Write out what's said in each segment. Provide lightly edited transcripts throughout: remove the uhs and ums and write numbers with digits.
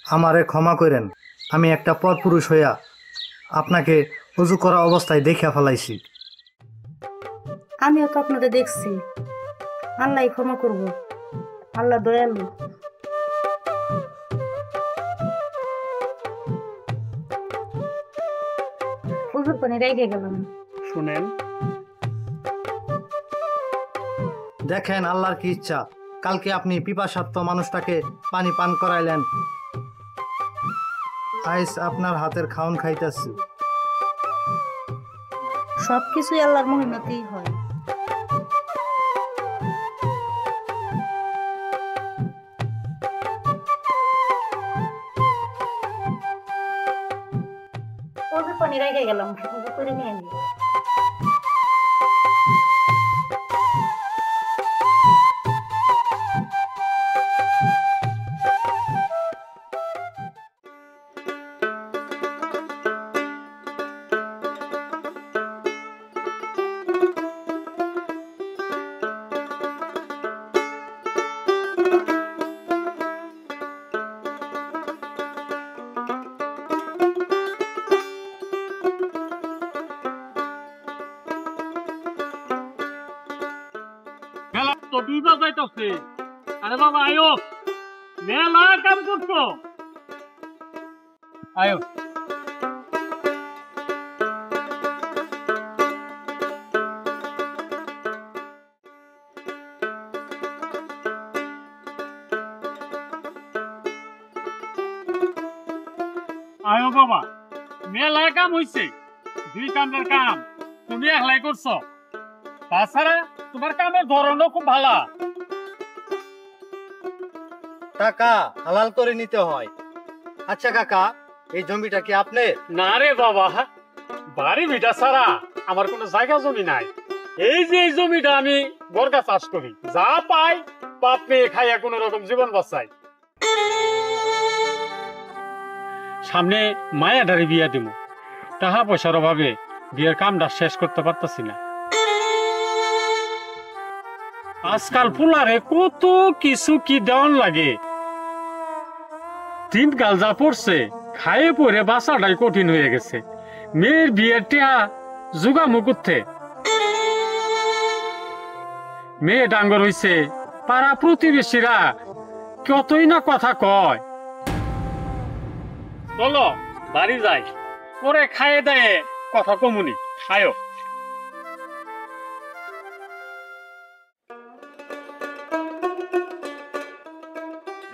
আমারে ক্ষমা করেন, আমি একটা পরপুরুষ হইয়া আপনাকে উজু করা অবস্থায় দেখিয়া ফেলাইছি। আমিও তো আপনাদের দেখছি। আল্লাহ ক্ষমা করব, আল্লাহ দয়ালু। উজুর পানি রেখে গেলাম। শুনেন, দেখেন আল্লাহর কি ইচ্ছা, কালকে আপনি পিপাসার্ত মানুষটাকে পানি পান করাইলেন, আইস আপনার হাতের খাওন খাইতেছি। সবকিছুই আল্লাহর মহিমাতেই হয়। উজুর পানি রেখে গেলাম, উজু করে নিয়ে নি। মেলা তো দুইবা যাইতেছে। আরে বাবা আয়ো, মেলা কাম করছো, আয়ো। আয়ো বাবা, মেলা কাম হইছে, দুই কামের কাম তুমি একলাই করছো। তাছাড়া তোমার কামের ধরনও খুব ভালো। টাকা হালাল করে নিতে হয়। আচ্ছা কাকা, এই জমিটা কি আপনার? না রে বাবা, বাড়ি ভিটা ছাড়া আমার কোনো জায়গা জমি নাই। এই যে এই জমিটা আমি বর্গা চাষ করি, যা পাই বাপ মেয়ে খাইয়া কোন রকম জীবন বাঁচাই। সামনে মায়াডারে বিয়া দিব, টাকা পয়সার অভাবে বিয়ের কামটা শেষ করতে পারতাছি না। আজকাল পোলারে কত কিছু কি দেওয়ান লাগে, তিন গাল যা পড়ছে, খায়ে পরে বাঁচাটাই কঠিন হয়ে গেছে। মেয়ের বিয়ের টিয়া জুগামু করতে, মেয়ে ডাঙ্গর হইছে, পাড়া প্রতিবেশীরা কতই না কথা কয়। চলো বাড়ি যাই, পরে খায়ে দেয় কথা কমুনি, খায়ো।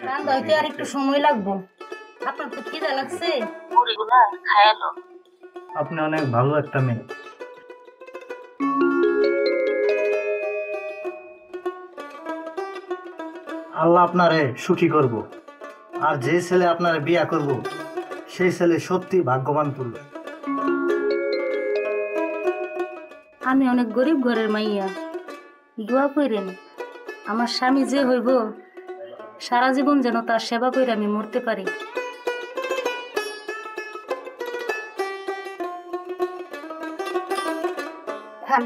রান্না হইতে আর একটু সময় লাগবে। আপনার তো খিদা লাগছে, আপনি অনেক ভালো একটা মেয়ে। আল্লাহ আপনারে সুখী করব, আর যে ছেলে আপনারে বিয়া করব সেই ছেলে সত্যি ভাগ্যবান করবে। আমি অনেক গরিব ঘরের মাইয়া, দোয়া কইরেন আমার স্বামী যে হইব সারা জীবন যেন তার সেবা করে আমি মরতে পারি। খান।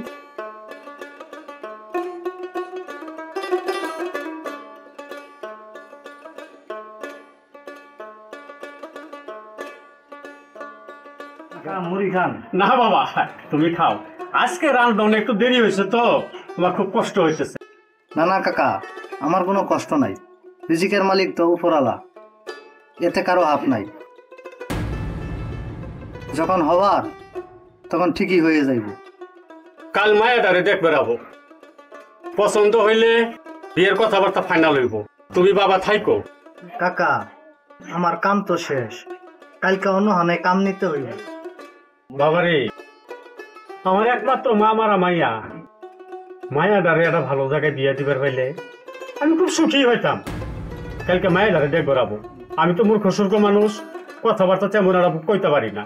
মুড়ি খান। না বাবা, তুমি খাও, আজকে রান্না একটু দেরি হয়েছে তো তোমার খুব কষ্ট হয়েছে। না না কাকা, আমার কোনো কষ্ট নাই, রিজিকের মালিক তো উপরালা, এতে কারো হাত নাই। যখন হবার তখন ঠিকই হয়ে যাইব। কাল মায়াটারে দেখবে রাবো, পছন্দ হইলে বিয়ের কথাবার্তা ফাইনাল হইব। তুমি বাবা থাইকো। কাকা, আমার কাম তো শেষ, কালকে অন্য হানে কাম নিতে হইব। বাবারে, আমার একমাত্র মা মারা মাইয়া, মায়াটারে একটা ভালো জায়গায় বিয়ে দিবার পাইলে আমি খুব সুখী হইতাম। কালকে মায়াটারে দেখবে রাবো। আমি তো মূর্খ সূর্খ মানুষ, কথাবার্তা তেমন আর কইতে পারি না।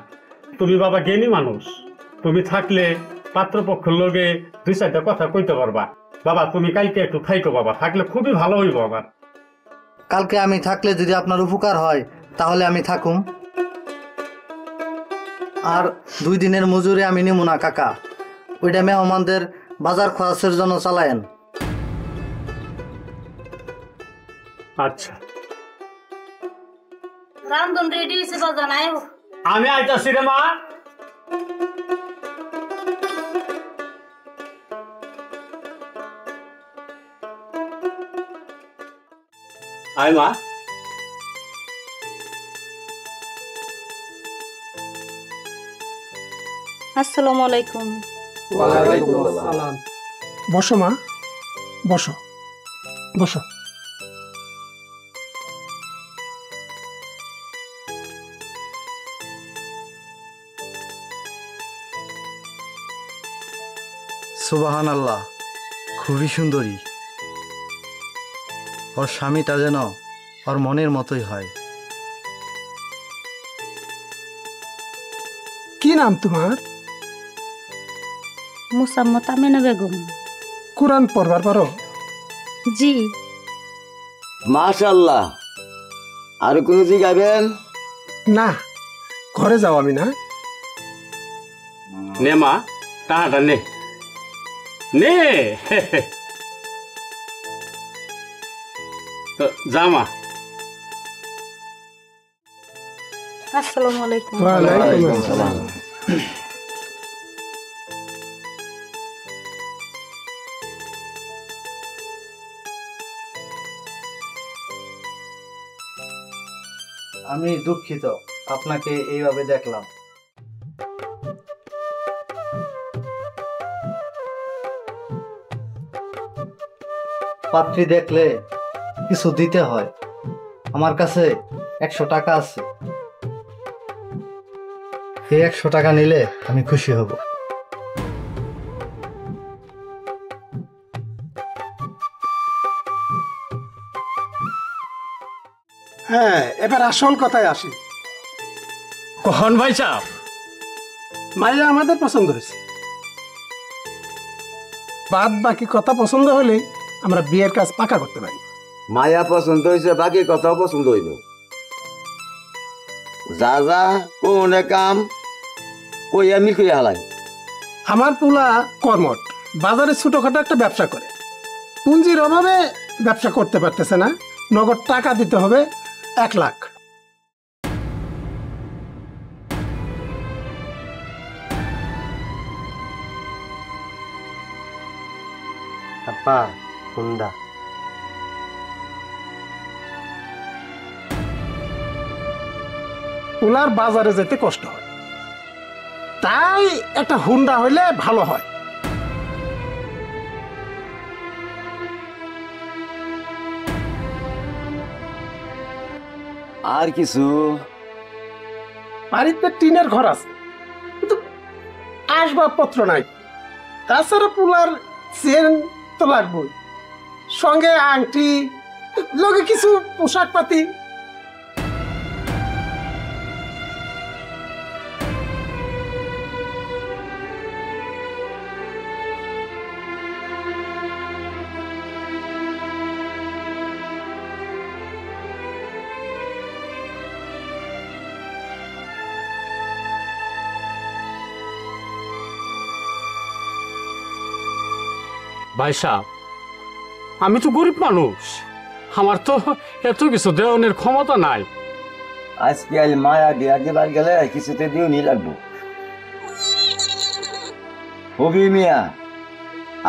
তুমি বাবা জ্ঞানী মানুষ, তুমি থাকলে পাত্রপক্ষের লগে দুই চারটা কথা কইতে পারবা। বাবা তুমি কালকে একটু থাইকো বাবা, থাকলে খুবই ভালো হইব আমার। কালকে আমি থাকলে যদি আপনার উপকার হয় তাহলে আমি থাকুম, আর 2 দিনের মজুরি আমি নিব না কাকা, ওইটা মেহমানদের বাজার খরচের জন্য চালায়েন। আচ্ছা রান্ধন রেডি হয়েছে বাজান আয় আমি আইতাছি রে মা। আয় মা। আসসালামু আলাইকুম। বসো মা, বসো বসো। সুবাহান আল্লাহ, খুবই সুন্দরী। ওর স্বামীটা যেন ওর মনের মতোই হয়। কি নাম তোমার? মুসাম্মত আমিনা বেগম। কোরআন পড়বার পারো? জি। মাশাআল্লাহ। আর কোনো জিগাবেন? না, ঘরে যাও। আমি না নে মা, টাকাটা নে নে। তো যা মা। আসসালামু আলাইকুম। ওয়ালাইকুম আসসালাম। আমি দুঃখিত আপনাকে এইভাবে দেখলাম। পাত্রী দেখলে কিছু দিতে হয়। আমার কাছে 100 টাকা আছে। এই 100 টাকা নিলে আমি খুশি হব। হ্যাঁ, এবার আসল কথায় আসি। কখন ভাই সাহেব? মাইয়া আমাদের পছন্দ হয়েছে। বাদ বাকি কথা পছন্দ হলে আমরা বিয়ের কাজ পাকা করতে পারি। মায়া পছন্দ হয়েছে, বাকি কথাও পছন্দ হইল। যা যা কোনে কাম কই আমি কই হালাই। আমার পোলা কর্মট, বাজারে ছোটখাটো একটা ব্যবসা করে। পুঁজির অভাবে ব্যবসা করতে পারতেছে না। নগদ টাকা দিতে হবে 1 লাখ। আপা হুন্ডা। পোলার বাজারে যেতে কষ্ট হয়, তাই একটা হুন্ডা হইলে ভালো হয়। আর কিছু? বাড়িতে টিনের ঘর আছে, কিন্তু আসবাবপত্র নাই। তাছাড়া পোলার চেন তো লাগবেই, সঙ্গে আংটি, লগে কিছু পোশাক পাতি। ভাই সাহেব, আমি তো গরিব মানুষ, আমার তো এত কিছু দেওয়ানের ক্ষমতা নাই। আজকাল মায়া বিয়া দিবার গেলে কিছুতে দিও নি লাগবো। হবি মিয়া,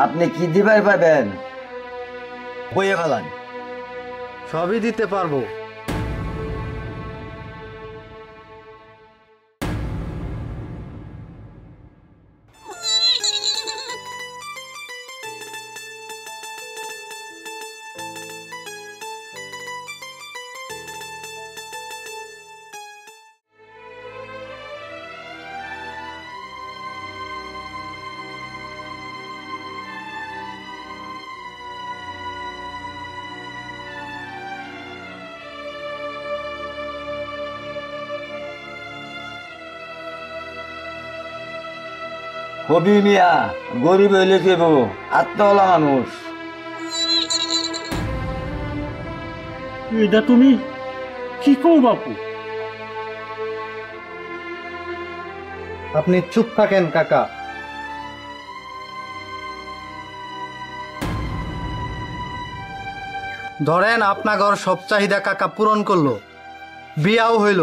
আপনি কি দিবার পাবেন বইয়ে ফেলান। সবই দিতে পারবো। হবি মিয়া, গরিব হইলে কেব, আত্মওয়ালা মানুষ। এটা তুমি কি কও বাপু? আপনি চুপ থাকেন কাকা। ধরেন আপনার ঘর সব চাহিদা কাকা পূরণ করলো, বিয়াও হইল,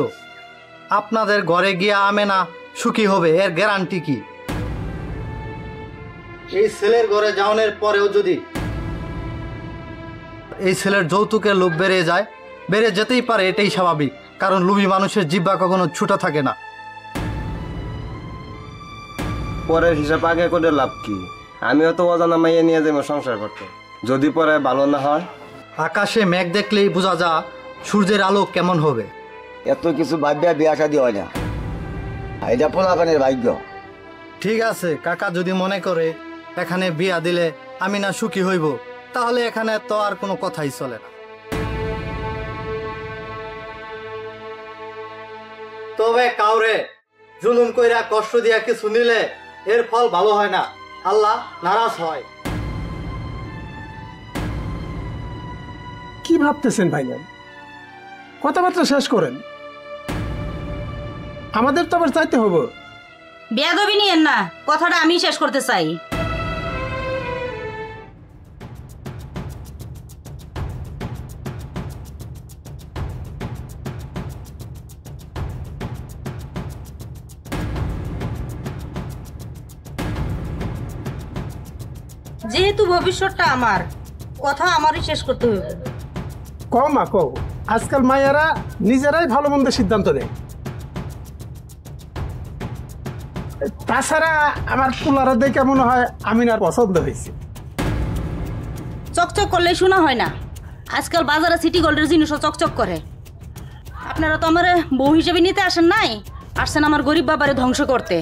আপনাদের ঘরে গিয়া আমেনা সুখী হবে এর গ্যারান্টি কি? এই ছেলের ঘরে যাওয়ার পরেও যদি এই ছেলের যৌতুকের লোভ বেড়ে যায়, বেড়ে যেতেই পারে, এটাই স্বাভাবিক, কারণ লোভী মানুষের জিহ্বা কখনো ছুটা থাকে না। পরের হিসাব আগে করে লাভ কি? আমিও তো অজানা মাইয়া নিয়ে যাবো সংসার করতে, যদি পরে ভালো না হয়। আকাশে মেঘ দেখলেই বোঝা যা সূর্যের আলো কেমন হবে। এত কিছু ভাবিয়া বিয়া শাদী হয় না, এটা পোলাপানের ভাগ্য। ঠিক আছে কাকা, যদি মনে করে এখানে বিয়া দিলে আমি না সুখী হইব, তাহলে এখানে তো আর কোনো কথাই চলে না। তবে কাউরে জুলুম কইরা কষ্ট দিয়া কিছু নিলে এর ফল ভালো হয় না, আল্লাহ নারাজ হয়। কি ভাবতেছেন ভাইজান? কথাবার্তা শেষ করেন, আমাদের তো আবার চাইতে হবে। বেয়াদবি নিয়েন না, কথাটা আমি শেষ করতে চাই। যেহেতু ভবিষ্যৎটা আমার, কথা আমারই শেষ করতে হবে। কও মা কও, আজকাল মায়েরা নিজেরাই ভালো মন্দ সিদ্ধান্ত নেয়। তাছাড়া আমার পোলারা দেখে মনে হয় আমিনার পছন্দ হয়েছে। চকচক করলে শোনা হয় না, আজকাল বাজারে সিটি গোল্ডের জিনিসও চকচক করে। আপনারা তো আমার বউ হিসেবে নিতে আসেন নাই, আসছেন আমার গরিব বাবারে ধ্বংস করতে।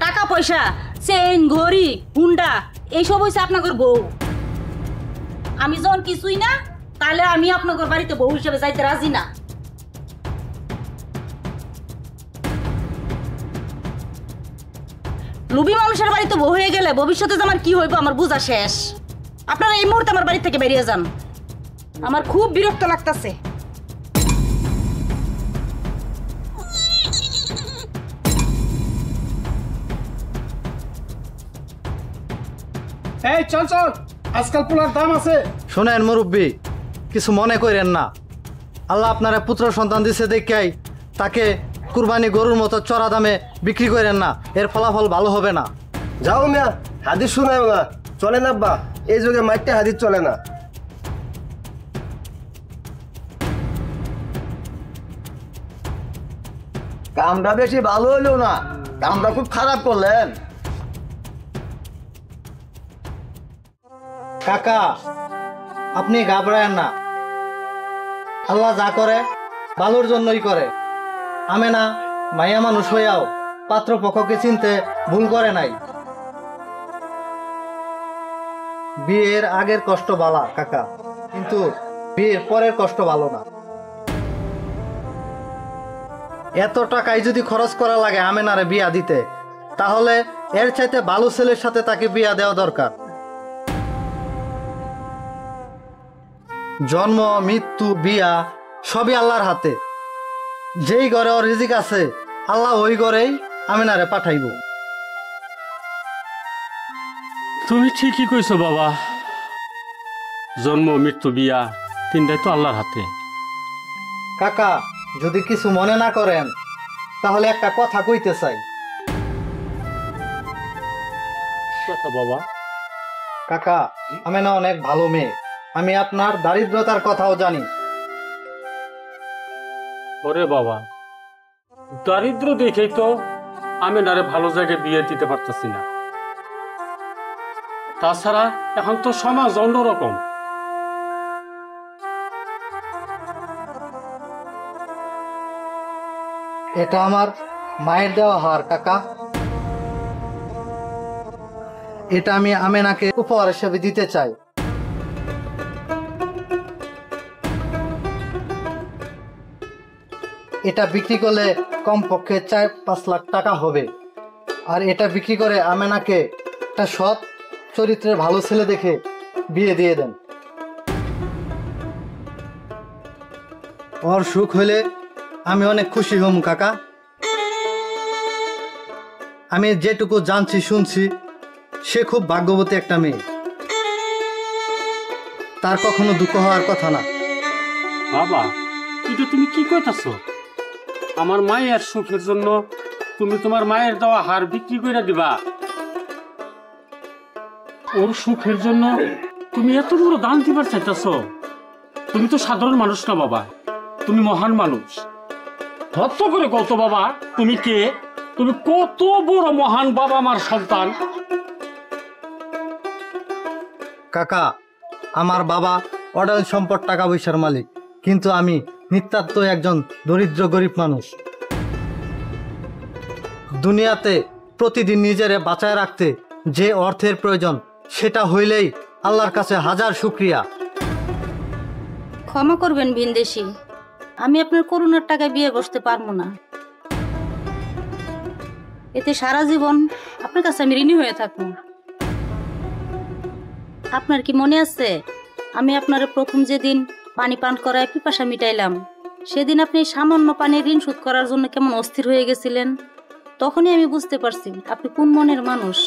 টাকা পয়সা, চেন, ঘড়ি, হুন্ডা এইসব হয়েছে আপনাদের বউ। আমি যখন কিছুই না, তাহলে আমি আপনাদের বাড়িতে বউ হিসেবে যাইতে রাজি না। লুবি মানুষের বাড়িতে বউ হয়ে গেলে ভবিষ্যতে আমার কি হইব আমার বুঝা শেষ। আপনারা এই মুহূর্তে আমার বাড়ি থেকে বেরিয়ে যান, আমার খুব বিরক্ত লাগতেছে। এই চল চল, আজকাল পোলার দাম আছে। শোনেন মুরব্বী, কিছু মনে করেন না, আল্লাহ আপনারা পুত্র সন্তান দিছে দেখাই তাকে কুরবানি গরুর মতো চড়া দামে বিক্রি করেন না, এর ফলাফল ভালো হবে না। যাও মিয়া, হাদিস শোনায় না, চলে না বা এই যুগে মাইটটা হাদিস চলে না। কামটা বেশি ভালো হইলো না, কামটা খুব খারাপ করলেন। কাকা আপনি ঘাবড়ায়েন না, আল্লাহ যা করে ভালোর জন্যই করে। আমেনা মাইয়া মানুষ হইয়াও পাত্রপক্ষকে চিনতে ভুল করে নাই। বিয়ের আগের কষ্ট বালা কাকা, কিন্তু বিয়ের পরের কষ্ট ভালো না। এত টাকাই যদি খরচ করা লাগে আমেনারে বিয়া দিতে, তাহলে এর চাইতে ভালো ছেলের সাথে তাকে বিয়া দেওয়া দরকার। জন্ম, মৃত্যু, বিয়া সবই আল্লাহর হাতে। যেই ঘরে ওর রিজিক আছে আল্লাহ ওই ঘরেই আমিনারে পাঠাইব। তুমি ঠিকই কইছো বাবা, জন্ম, মৃত্যু, বিয়া তিনটাই তো আল্লাহর হাতে। কাকা যদি কিছু মনে না করেন, তাহলে একটা কথা কইতে চাই। কথা বাবা। কাকা আমেনা অনেক ভালো মেয়ে, আমি আপনার দারিদ্রতার কথাও জানি। ওরে বাবা, দারিদ্র দেখেই তো আমি নারে ভালো জায়গায় বিয়ে দিতে পারতেছি না। তাছাড়া এখন তো সমাজ অন্যরকম। এটা আমার মায়ের দেওয়া হার কাকা, এটা আমি আমেনাকে উপহার হিসেবে দিতে চাই। এটা বিক্রি করলে কমপক্ষে 4-5 লাখ টাকা হবে, আর এটা বিক্রি করে আমেনাকে একটা সৎ চরিত্রের ভালো ছেলে দেখে বিয়ে দিয়ে দেন। ওর সুখ হইলে আমি অনেক খুশি হম কাকা। আমি যেটুকু জানছি শুনছি সে খুব ভাগ্যবতী একটা মেয়ে, তার কখনো দুঃখ হওয়ার কথা না। বাবা, এটা তুমি কি কইতাছ? আমার মায়ের সুখের জন্য তুমি তোমার মায়ের দেওয়া হার বিক্রি করে দিবা? ওর সুখের জন্য তুমি এত বড় দান দিবার চাইতেছ? তুমি তো সাধারণ মানুষ না বাবা, তুমি মহান মানুষ। সত্য করে কত বাবা, তুমি কে? তুমি কত বড় মহান বাবা মার সন্তান। কাকা, আমার বাবা অডাল সম্পদ টাকা পয়সার মালিক, কিন্তু আমি নিতান্ত একজন দরিদ্র গরিব মানুষ। দুনিয়াতে প্রতিদিন নিজেরে বাঁচায় রাখতে যে অর্থের প্রয়োজন, সেটা হইলেই আল্লাহর কাছে হাজার শুকরিয়া। ক্ষমা করবেন ভিনদেশি, আমি আপনার করুণার টাকায় বিয়ে বসতে পারবো না। এতে সারা জীবন আপনার কাছে আমি ঋণী হয়ে থাকবো। আপনার কি মনে আছে, আমি আপনার প্রথম যেদিন পানি পান করায় পিপাসা মিটাইলাম, সেদিন আপনি সামান্য পানির ঋণ শোধ করার জন্য কেমন অস্থির হয়ে গেছিলেন? তখনই আমি বুঝতে পারছি আপনি কোন মনের মানুষ।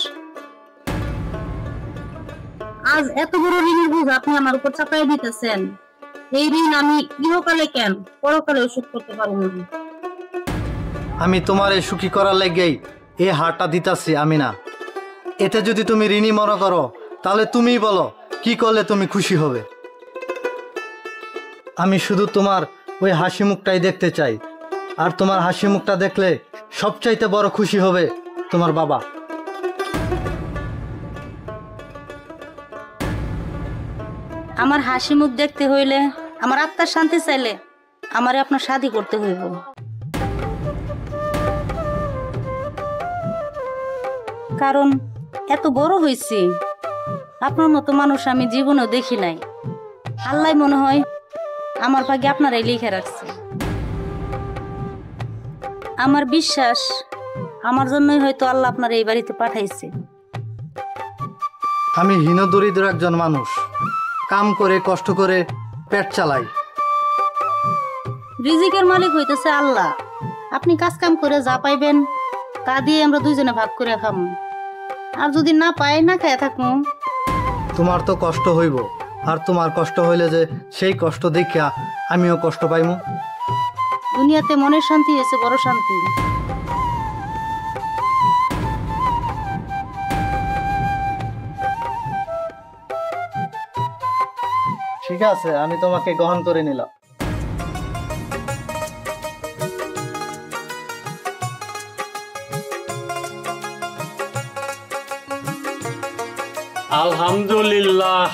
আজ এত বড় ঋণের বোঝা আপনি আমার উপর চাপাই দিতেছেন। এই ঋণ আমি ইহকালে কেন, পরকালে শোধ করতে পারবো না। আমি তোমার এই সুখী করার লেগেই এই হারটা দিতাছি আমি না। এতে যদি তুমি ঋণী মনে করো, তাহলে তুমিই বলো কি করলে তুমি খুশি হবে। আমি শুধু তোমার ওই হাসি মুখটাই দেখতে চাই, আর তোমার হাসি মুখটা দেখলে সবচাইতে বড় খুশি হবে তোমার বাবা। আমার হাসি মুখ দেখতে হইলে, আমার আত্মার শান্তি চাইলে আমারে আপনার শাদী করতে হইব। কারণ এত বড় হইছি, আপনার মতো মানুষ আমি জীবনেও দেখি নাই। আল্লাহ মনে হয় আমার ভাগ্যে আপনারাই লিখে রাখছে। আমার বিশ্বাস আমার জন্যই হয়তো আল্লাহ আপনার এই বাড়িতে পাঠাইছে। আমি হীন দরিদ্র একজন মানুষ, কাম করে কষ্ট করে পেট চালাই। রিজিকের মালিক হইতেছে আল্লাহ। আপনি কাজ কাম করে যা পাইবেন তা দিয়ে আমরা দুইজনে ভাগ করে খাবো, আর যদি না পাই না খাইয়া থাকবো। তোমার তো কষ্ট হইব, আর তোমার কষ্ট হইলে যে সেই কষ্ট দেখিয়া আমিও কষ্ট পাইমু। দুনিয়াতে মনের শান্তি হয়েছে বড় শান্তি। ঠিক আছে, আমি তোমাকে গ্রহণ করে নিলাম। আলহামদুলিল্লাহ।